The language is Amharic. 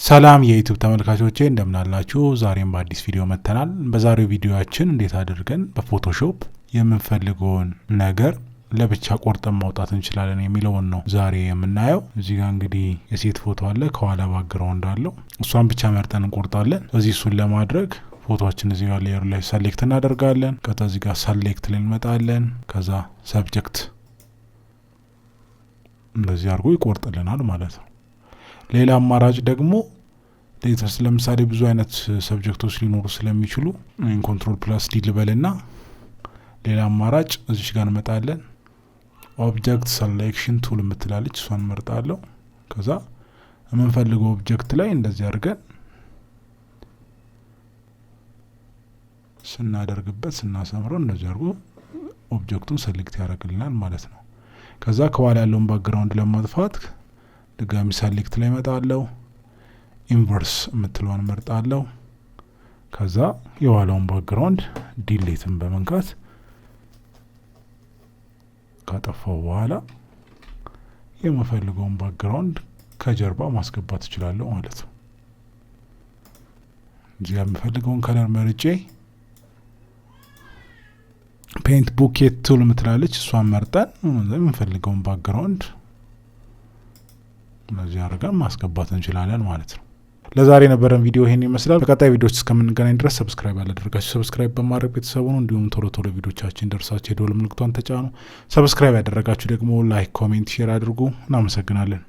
ሰላም የዩቲዩብ ተመልካቾቼ እንደምን አላችሁ? ዛሬም በአዲስ ቪዲዮ መጥተናል። በዛሬው ቪዲዮአችን እንዴት አድርገን በፎቶሾፕ የምንፈልገውን ነገር ለብቻ ቆርጠን ማውጣት እንችላለን የሚለውን ነው ዛሬ የምናየው። እዚህ ጋር እንግዲህ የሴት ፎቶ አለ፣ ከኋላ ባክግራውንድ አለው። እሷን ብቻ መርጠን እንቆርጣለን። እዚህ እሱን ለማድረግ ፎቶችን እዚህ ጋር ሌየር ላይ ሰሌክት እናደርጋለን። ከዛ እዚህ ጋር ሰሌክት ላይ እንመጣለን። ከዛ ሰብጀክት እንደዚህ አድርጎ ይቆርጥልናል ማለት ነው። ሌላ አማራጭ ደግሞ ሌተርስ ለምሳሌ ብዙ አይነት ሰብጀክቶች ሊኖሩ ስለሚችሉ ኮንትሮል ፕላስ ዲ ልበልና ሌላ አማራጭ እዚች ጋር እንመጣለን። ኦብጀክት ሰሌክሽን ቱል የምትላለች እሷን እንመርጣለሁ። ከዛ የምንፈልገው ኦብጀክት ላይ እንደዚህ አድርገን ስናደርግበት ስናሰምረው እንደዚህ አድርጎ ኦብጀክቱን ሰሌክት ያደርግልናል ማለት ነው። ከዛ ከኋላ ያለውን ባክግራውንድ ለማጥፋት ድጋሚ ሰሌክት ላይ መጣለሁ። ኢንቨርስ የምትለውን መርጣለሁ። ከዛ የኋላውን ባክግራውንድ ዲሌትን በመንካት ካጠፋው በኋላ የምፈልገውን ባክግራውንድ ከጀርባ ማስገባት እችላለሁ ማለት ነው። እዚህ ጋር የምፈልገውን ከለር መርጬ ፔንት ቡኬት ቱል የምትላለች እሷን መርጠን የምፈልገውን ባክግራውንድ እነዚህ አድርገን ማስገባት እንችላለን ማለት ነው። ለዛሬ የነበረን ቪዲዮ ይሄን ይመስላል። በቀጣይ ቪዲዮዎች እስከምንገናኝ ድረስ ሰብስክራይብ ያላደረጋችሁ ሰብስክራይብ በማድረግ ቤተሰቡን እንዲሁም ቶሎ ቶሎ ቪዲዮቻችን ደርሳችሁ የደወል ምልክቷን ተጫኑ። ሰብስክራይብ ያደረጋችሁ ደግሞ ላይክ፣ ኮሜንት፣ ሼር አድርጉ። እናመሰግናለን።